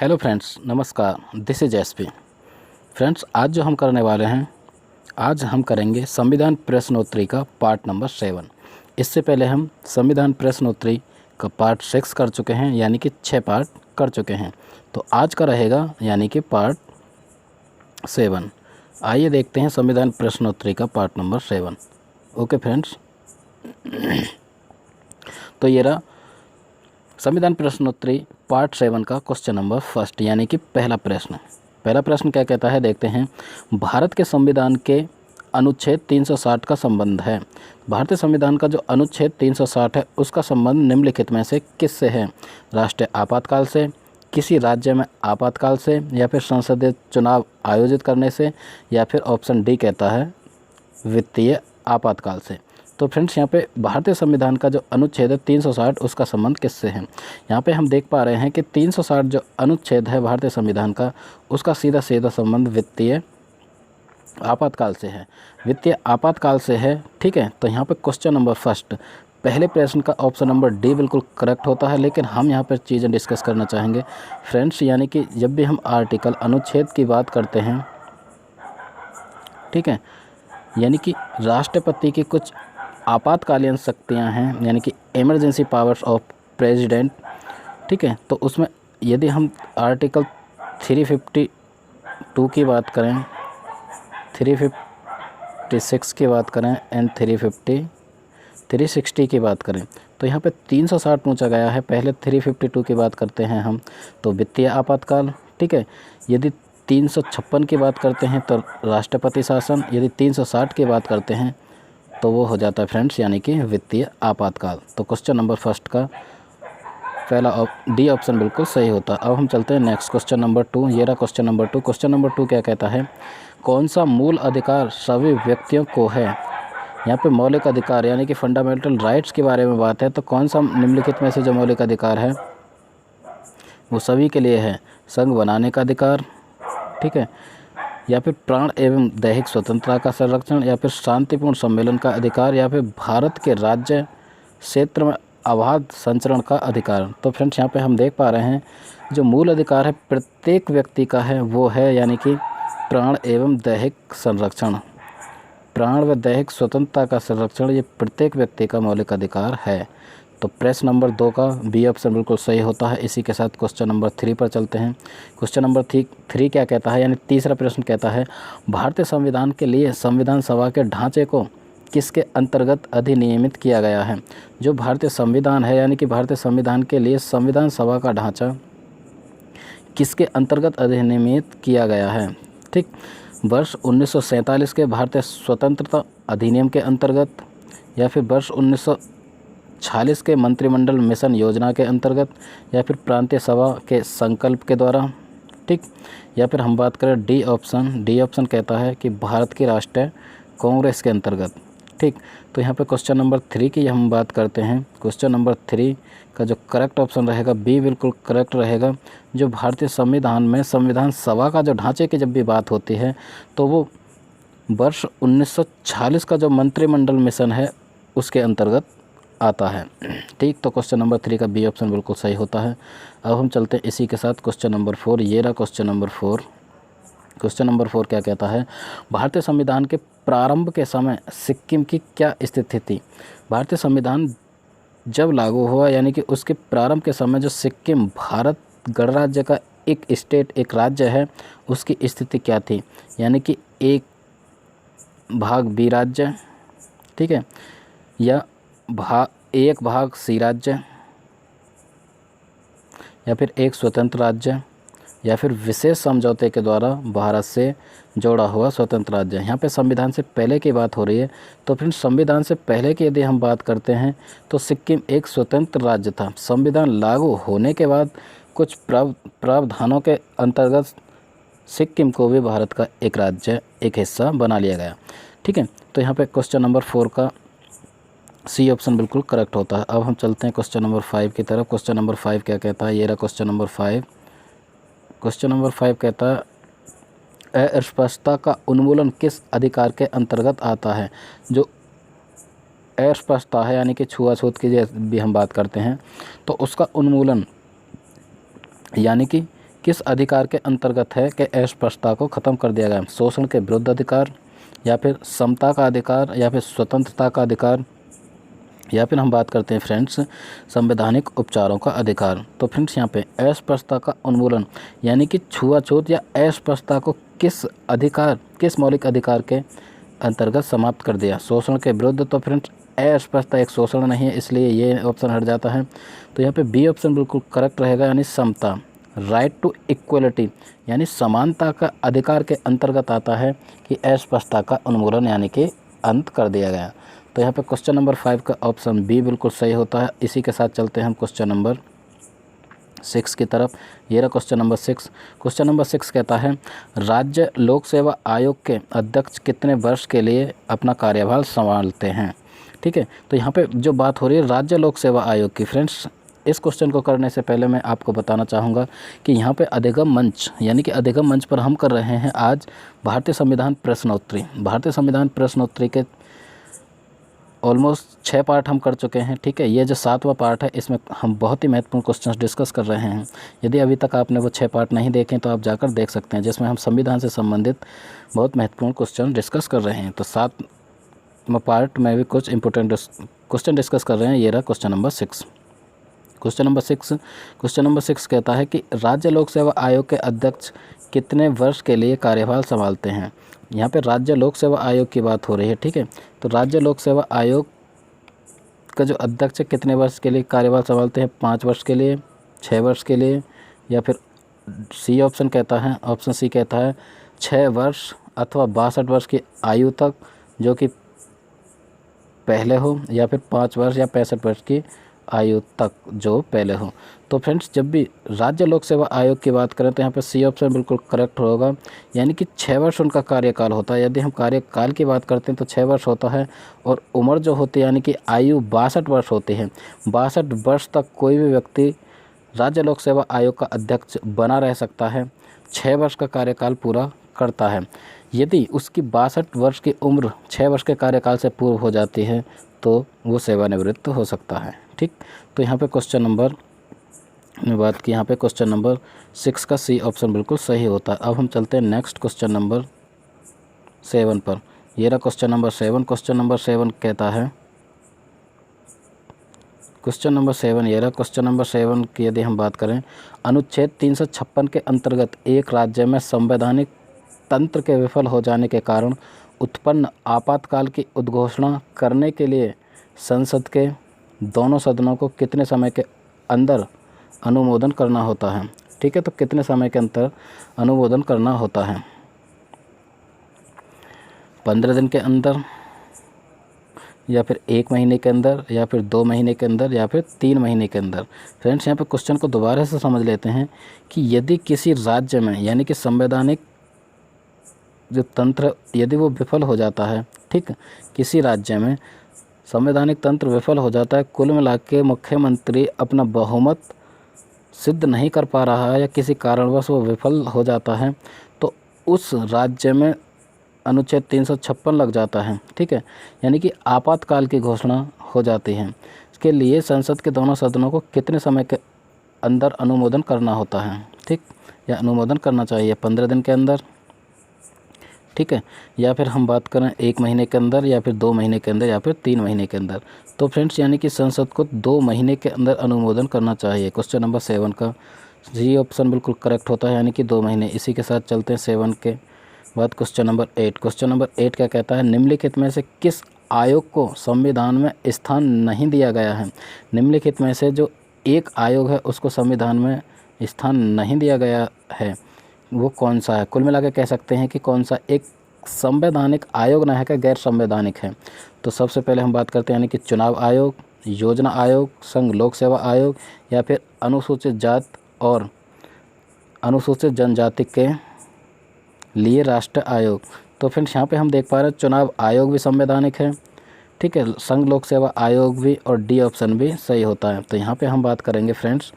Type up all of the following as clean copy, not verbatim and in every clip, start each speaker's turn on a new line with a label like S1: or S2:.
S1: Hello friends, नमस्कार। This is SP. Friends, आज जो हम करने वाले हैं, आज हम करेंगे संविधान प्रश्नोत्तरी का पार्ट नंबर 7। इससे पहले हम संविधान प्रश्नोत्तरी का पार्ट 6 कर चुके हैं, यानी कि 6 पार्ट कर चुके हैं। तो आज का रहेगा यानी कि पार्ट 7। आइए देखते हैं संविधान प्रश्नोत्तरी का पार्ट नंबर 7। ओके फ्रेंड्स, तो ये रहा संविधान प्रश्नोत्तरी पार्ट 7 का क्वेश्चन नंबर फर्स्ट, यानी कि पहला प्रश्न। पहला प्रश्न क्या कहता है, देखते हैं। भारत के संविधान के अनुच्छेद 360 का संबंध है। भारतीय संविधान का जो अनुच्छेद 360 है उसका संबंध निम्नलिखित में से किससे है? राष्ट्रीय आपातकाल से, किसी राज्य में आपातकाल से, या फिर संसदीय चुनाव आयोजित करने से, या फिर ऑप्शन डी कहता है वित्तीय आपातकाल से। तो फ्रेंड्स, यहाँ पे भारतीय संविधान का जो अनुच्छेद है 360, उसका संबंध किससे है? यहाँ पे हम देख पा रहे हैं कि 360 जो अनुच्छेद है भारतीय संविधान का, उसका सीधा सीधा संबंध वित्तीय आपातकाल से है। वित्तीय आपातकाल से है, ठीक है। तो यहाँ पे क्वेश्चन नंबर फर्स्ट, पहले प्रश्न का ऑप्शन नंबर डी बिल्कुल करेक्ट होता है। लेकिन हम यहाँ पर चीज़ें डिस्कस करना चाहेंगे फ्रेंड्स, यानी कि जब भी हम आर्टिकल अनुच्छेद की बात करते हैं, ठीक है, यानी कि राष्ट्रपति की कुछ आपातकालीन शक्तियां हैं, यानी कि इमरजेंसी पावर्स ऑफ प्रेसिडेंट, ठीक है। तो उसमें यदि हम आर्टिकल 352 की बात करें, 356 की बात करें एंड 360 की बात करें, तो यहाँ पे 360 पूछा गया है। पहले 352 की बात करते हैं हम, तो वित्तीय आपातकाल, ठीक है। यदि 356 की बात करते हैं तो राष्ट्रपति शासन, यदि 360 की बात करते हैं तो वो हो जाता है फ्रेंड्स, यानी कि वित्तीय आपातकाल। तो क्वेश्चन नंबर फर्स्ट का पहला डी ऑप्शन बिल्कुल सही होता है। अब हम चलते हैं नेक्स्ट क्वेश्चन नंबर 2। ये रहा क्वेश्चन नंबर 2। क्वेश्चन नंबर 2 क्या कहता है, कौन सा मूल अधिकार सभी व्यक्तियों को है? यहाँ पे मौलिक अधिकार यानी कि फंडामेंटल राइट्स के बारे में बात है। तो कौन सा निम्नलिखित में से जो मौलिक अधिकार है वो सभी के लिए है? संघ बनाने का अधिकार, ठीक है, या फिर प्राण एवं दैहिक स्वतंत्रता का संरक्षण, या फिर शांतिपूर्ण सम्मेलन का अधिकार, या फिर भारत के राज्य क्षेत्र में अबाध संचरण का अधिकार। तो फ्रेंड्स, यहाँ पे हम देख पा रहे हैं जो मूल अधिकार है प्रत्येक व्यक्ति का है, वो है यानी कि प्राण एवं दैहिक संरक्षण, प्राण व दैहिक स्वतंत्रता का संरक्षण, ये प्रत्येक व्यक्ति का मौलिक अधिकार है। तो प्रश्न नंबर 2 का बी ऑप्शन बिल्कुल सही होता है। इसी के साथ क्वेश्चन नंबर 3 पर चलते हैं। क्वेश्चन नंबर 3 क्या कहता है, यानी तीसरा प्रश्न कहता है, भारतीय संविधान के लिए संविधान सभा के ढांचे को किसके अंतर्गत अधिनियमित किया गया है? जो भारतीय संविधान है, यानी कि भारतीय संविधान के लिए संविधान सभा का ढांचा किसके अंतर्गत अधिनियमित किया गया है? ठीक, वर्ष 1947 के भारतीय स्वतंत्रता अधिनियम के अंतर्गत, या फिर वर्ष 1946 के मंत्रिमंडल मिशन योजना के अंतर्गत, या फिर प्रांतीय सभा के संकल्प के द्वारा, ठीक, या फिर हम बात करें डी ऑप्शन कहता है कि भारत की राष्ट्रीय कांग्रेस के अंतर्गत, ठीक। तो यहाँ पे क्वेश्चन नंबर 3 की हम बात करते हैं। क्वेश्चन नंबर 3 का जो करेक्ट ऑप्शन रहेगा बी बिल्कुल करेक्ट रहेगा। जो भारतीय संविधान में संविधान सभा का जो ढांचे की जब भी बात होती है तो वो वर्ष 1946 का जो मंत्रिमंडल मिशन है उसके अंतर्गत आता है, ठीक। तो क्वेश्चन नंबर 3 का बी ऑप्शन बिल्कुल सही होता है। अब हम चलते हैं इसी के साथ क्वेश्चन नंबर 4। ये रहा क्वेश्चन नंबर 4। क्वेश्चन नंबर 4 क्या कहता है, भारतीय संविधान के प्रारंभ के समय सिक्किम की क्या स्थिति थी? भारतीय संविधान जब लागू हुआ, यानी कि उसके प्रारंभ के समय जो सिक्किम भारत गणराज्य का एक स्टेट, एक राज्य है, उसकी स्थिति क्या थी? यानी कि एक भाग बी राज्य, ठीक है, या एक भाग सी राज्य, या फिर एक स्वतंत्र राज्य, या फिर विशेष समझौते के द्वारा भारत से जोड़ा हुआ स्वतंत्र राज्य। यहाँ पे संविधान से पहले की बात हो रही है। तो फिर संविधान से पहले की यदि हम बात करते हैं तो सिक्किम एक स्वतंत्र राज्य था। संविधान लागू होने के बाद कुछ प्रावधानों के अंतर्गत सिक्किम को भी भारत का एक राज्य, एक हिस्सा बना लिया गया, ठीक है। तो यहाँ पे क्वेश्चन नंबर 4 का सी ऑप्शन बिल्कुल करेक्ट होता है। अब हम चलते हैं क्वेश्चन नंबर 5 की तरफ। क्वेश्चन नंबर 5 क्या कहता है, ये रहा क्वेश्चन नंबर 5। क्वेश्चन नंबर 5 कहता है, अस्पष्टता का उन्मूलन किस अधिकार के अंतर्गत आता है? जो अस्पष्टता है, यानी कि छुआछूत की भी हम बात करते हैं, तो उसका उन्मूलन यानी कि किस अधिकार के अंतर्गत है कि अस्पृश्यता को ख़त्म कर दिया गया? शोषण के विरुद्ध अधिकार, या फिर समता का अधिकार, या फिर स्वतंत्रता का अधिकार, या फिर हम बात करते हैं फ्रेंड्स संवैधानिक उपचारों का अधिकार। तो फ्रेंड्स यहाँ पे अस्पृश्यता का उन्मूलन यानी कि छुआछूत या अस्पृश्यता को किस मौलिक अधिकार के अंतर्गत समाप्त कर दिया? शोषण के विरुद्ध। तो फ्रेंड्स अस्पृश्यता एक शोषण नहीं है, इसलिए ये ऑप्शन हट जाता है। तो यहाँ पे बी ऑप्शन बिल्कुल करेक्ट रहेगा, यानी समता, राइट टू इक्वलिटी यानी समानता का अधिकार के अंतर्गत आता है कि अस्पृश्यता का उन्मूलन यानी कि अंत कर दिया गया। तो यहाँ पे क्वेश्चन नंबर 5 का ऑप्शन बी बिल्कुल सही होता है। इसी के साथ चलते हैं हम क्वेश्चन नंबर 6 की तरफ। ये रहा क्वेश्चन नंबर 6। क्वेश्चन नंबर 6 कहता है राज्य लोक सेवा आयोग के अध्यक्ष कितने वर्ष के लिए अपना कार्यभार संभालते हैं? ठीक है, तो यहाँ पे जो बात हो रही है राज्य लोक सेवा आयोग की, फ्रेंड्स इस क्वेश्चन को करने से पहले मैं आपको बताना चाहूँगा कि यहाँ पे अधिगम मंच यानी कि अधिगम मंच पर हम कर रहे हैं आज भारतीय संविधान प्रश्नोत्तरी। भारतीय संविधान प्रश्नोत्तरी के ऑलमोस्ट 6 पार्ट हम कर चुके हैं। ठीक है, ये जो 7वां पार्ट है इसमें हम बहुत ही महत्वपूर्ण क्वेश्चंस डिस्कस कर रहे हैं। यदि अभी तक आपने वो 6 पार्ट नहीं देखे तो आप जाकर देख सकते हैं, जिसमें हम संविधान से संबंधित बहुत महत्वपूर्ण क्वेश्चन डिस्कस कर रहे हैं। तो 7वां पार्ट में भी कुछ इंपॉर्टेंट क्वेश्चन डिस्कस कर रहे हैं। ये रहा क्वेश्चन नंबर 6। क्वेश्चन नंबर 6 कहता है कि राज्य लोक सेवा आयोग के अध्यक्ष कितने वर्ष के लिए कार्यभार संभालते हैं? यहाँ पे राज्य लोक सेवा आयोग की बात हो रही है। ठीक है, तो राज्य लोक सेवा आयोग का जो अध्यक्ष है कितने वर्ष के लिए कार्यभार संभालते हैं? 5 वर्ष के लिए, 6 वर्ष के लिए, या फिर सी ऑप्शन कहता है, ऑप्शन सी कहता है 6 वर्ष अथवा 62 वर्ष की आयु तक जो कि पहले हो, या फिर 5 वर्ष या 65 वर्ष की आयु तक जो पहले हो। तो फ्रेंड्स जब भी राज्य लोक सेवा आयोग की बात करें तो यहाँ पे सी ऑप्शन बिल्कुल करेक्ट होगा, यानी कि 6 वर्ष उनका कार्यकाल होता है। यदि हम कार्यकाल की बात करते हैं तो 6 वर्ष होता है, और उम्र जो होती है यानी कि आयु 62 वर्ष होती है। 62 वर्ष तक कोई भी व्यक्ति राज्य लोक सेवा आयोग का अध्यक्ष बना रह सकता है, 6 वर्ष का कार्यकाल पूरा करता है। यदि उसकी 62 वर्ष की उम्र 6 वर्ष के कार्यकाल से पूर्व हो जाती है तो वो सेवानिवृत्त हो सकता है। ठीक, तो यहाँ पे क्वेश्चन नंबर में बात की, यहाँ पे क्वेश्चन नंबर 6 का सी ऑप्शन बिल्कुल सही होता है। अब हम चलते हैं नेक्स्ट क्वेश्चन नंबर 7 पर। ये रहा क्वेश्चन नंबर 7। क्वेश्चन नंबर 7 कहता है, क्वेश्चन नंबर 7 ये रहा। क्वेश्चन नंबर 7 की यदि हम बात करें, अनुच्छेद 356 के अंतर्गत एक राज्य में संवैधानिक तंत्र के विफल हो जाने के कारण उत्पन्न आपातकाल की उद्घोषणा करने के लिए संसद के दोनों सदनों को कितने समय के अंदर अनुमोदन करना होता है? ठीक है, तो कितने समय के अंदर अनुमोदन करना होता है? 15 दिन के अंदर, या फिर 1 महीने के अंदर, या फिर 2 महीने के अंदर, या फिर 3 महीने के अंदर। फ्रेंड्स यहाँ पे क्वेश्चन को दोबारा से समझ लेते हैं कि यदि किसी राज्य में यानी कि संवैधानिक जो तंत्र यदि वो विफल हो जाता है, ठीक, किसी राज्य में संवैधानिक तंत्र विफल हो जाता है, कुल मिला के मुख्यमंत्री अपना बहुमत सिद्ध नहीं कर पा रहा है या किसी कारणवश वो विफल हो जाता है, तो उस राज्य में अनुच्छेद 356 लग जाता है। ठीक है, यानी कि आपातकाल की घोषणा हो जाती है। इसके लिए संसद के दोनों सदनों को कितने समय के अंदर अनुमोदन करना होता है? ठीक, या अनुमोदन करना चाहिए 15 दिन के अंदर, ठीक है, या फिर हम बात करें 1 महीने के अंदर, या फिर 2 महीने के अंदर, या फिर 3 महीने के अंदर। तो फ्रेंड्स यानी कि संसद को 2 महीने के अंदर अनुमोदन करना चाहिए। क्वेश्चन नंबर 7 का जी ऑप्शन बिल्कुल करेक्ट होता है, यानी कि 2 महीने। इसी के साथ चलते हैं 7 के बाद क्वेश्चन नंबर 8। क्वेश्चन नंबर 8 क्या कहता है, निम्नलिखित में से किस आयोग को संविधान में स्थान नहीं दिया गया है? निम्नलिखित में से जो एक आयोग है उसको संविधान में स्थान नहीं दिया गया है, वो कौन सा है? कुल मिला के कह सकते हैं कि कौन सा एक संवैधानिक आयोग ना है क्या गैर संवैधानिक है। तो सबसे पहले हम बात करते हैं यानी कि चुनाव आयोग, योजना आयोग, संघ लोक सेवा आयोग, या फिर अनुसूचित जात और अनुसूचित जनजाति के लिए राष्ट्रीय आयोग। तो फ्रेंड्स यहाँ पे हम देख पा रहे हैं चुनाव आयोग भी संवैधानिक है, ठीक है, संघ लोक सेवा आयोग भी, और डी ऑप्शन भी सही होता है। तो यहाँ पे हम बात करेंगे फ्रेंड्स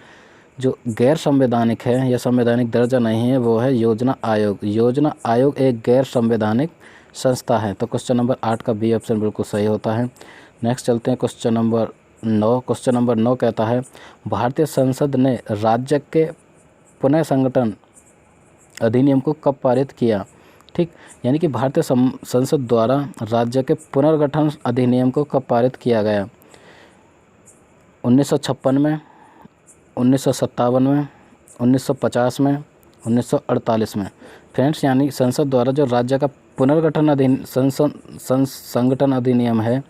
S1: जो गैर संवैधानिक है या संवैधानिक दर्जा नहीं है वो है योजना आयोग। योजना आयोग एक गैर संवैधानिक संस्था है। तो क्वेश्चन नंबर 8 का बी ऑप्शन बिल्कुल सही होता है। नेक्स्ट चलते हैं क्वेश्चन नंबर 9। क्वेश्चन नंबर 9 कहता है, भारतीय संसद ने राज्य के पुनः संगठन अधिनियम को कब पारित किया? ठीक, यानी कि भारतीय संसद द्वारा राज्य के पुनर्गठन अधिनियम को कब पारित किया गया? 1956 में, 1957 में, 1950 में, 1948 में। फ्रेंड्स, यानी संसद द्वारा जो राज्य का पुनर्गठन संगठन अधिनियम है,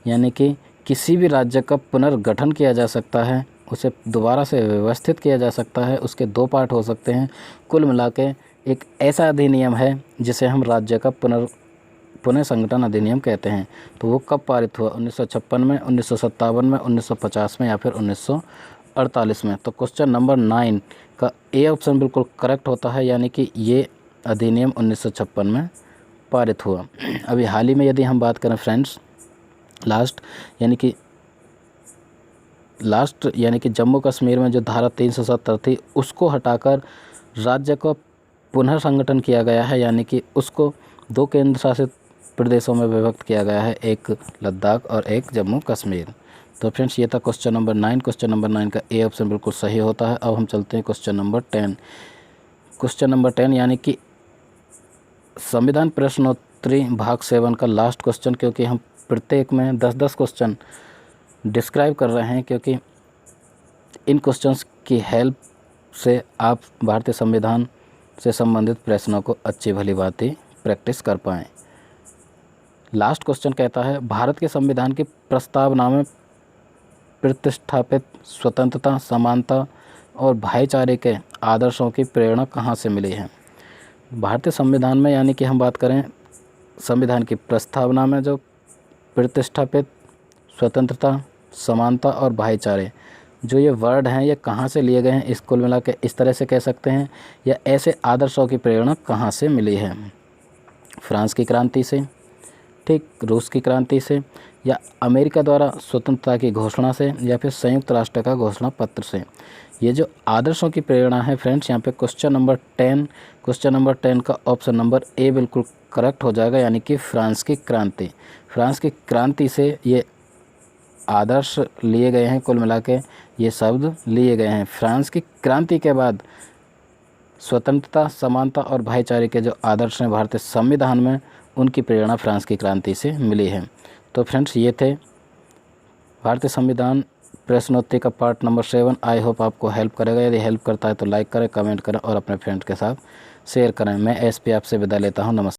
S1: यानी कि किसी भी राज्य का पुनर्गठन किया जा सकता है, उसे दोबारा से व्यवस्थित किया जा सकता है, उसके 2 पार्ट हो सकते हैं। कुल मिला के एक ऐसा अधिनियम है जिसे हम राज्य का पुनः संगठन अधिनियम कहते हैं। तो वो कब पारित हुआ? 1956 में, 1957 में, 1950 में या फिर 1948 में। तो क्वेश्चन नंबर 9 का ए ऑप्शन बिल्कुल करेक्ट होता है, यानी कि ये अधिनियम 1956 में पारित हुआ। अभी हाल ही में यदि हम बात करें फ्रेंड्स, लास्ट यानी कि जम्मू कश्मीर में जो धारा 370 थी उसको हटाकर राज्य को पुनः संगठन किया गया है, यानी कि उसको 2 केंद्र शासित प्रदेशों में विभक्त किया गया है, एक लद्दाख और एक जम्मू कश्मीर। तो फ्रेंड्स, ये था क्वेश्चन नंबर 9। क्वेश्चन नंबर 9 का ए ऑप्शन बिल्कुल सही होता है। अब हम चलते हैं क्वेश्चन नंबर 10। क्वेश्चन नंबर 10 यानी कि संविधान प्रश्नोत्तरी भाग 7 का लास्ट क्वेश्चन, क्योंकि हम प्रत्येक में 10-10 क्वेश्चन डिस्क्राइब कर रहे हैं, क्योंकि इन क्वेश्चंस की हेल्प से आप भारतीय संविधान से संबंधित प्रश्नों को अच्छी भली भांति प्रैक्टिस कर पाएँ। लास्ट क्वेश्चन कहता है, भारत के संविधान की प्रस्तावना में प्रतिष्ठापित स्वतंत्रता, समानता और भाईचारे के आदर्शों की प्रेरणा कहाँ से मिली है? भारतीय संविधान में, यानी कि हम बात करें संविधान की प्रस्तावना में जो प्रतिष्ठापित स्वतंत्रता, समानता और भाईचारे, जो ये वर्ड हैं, ये कहाँ से लिए गए हैं? इस कुल मिला के इस तरह से कह सकते हैं, या ऐसे आदर्शों की प्रेरणा कहाँ से मिली है? फ्रांस की क्रांति से, ठीक, रूस की क्रांति से, या अमेरिका द्वारा स्वतंत्रता की घोषणा से, या फिर संयुक्त राष्ट्र का घोषणा पत्र से। ये जो आदर्शों की प्रेरणा है फ्रेंड्स, यहाँ पे क्वेश्चन नंबर 10 का ऑप्शन नंबर ए बिल्कुल करेक्ट हो जाएगा, यानी कि फ्रांस की क्रांति। फ्रांस की क्रांति से ये आदर्श लिए गए हैं, कुल मिला के ये शब्द लिए गए हैं। फ्रांस की क्रांति के बाद स्वतंत्रता, समानता और भाईचारे के जो आदर्श हैं भारतीय संविधान में, उनकी प्रेरणा फ्रांस की क्रांति से मिली है। तो फ्रेंड्स, ये थे भारतीय संविधान प्रश्नोत्तरी का पार्ट नंबर 7। आई होप आपको हेल्प करेगा। यदि हेल्प करता है तो लाइक करें, कमेंट करें और अपने फ्रेंड के साथ शेयर करें। मैं एसपी आपसे विदा लेता हूँ। नमस्कार।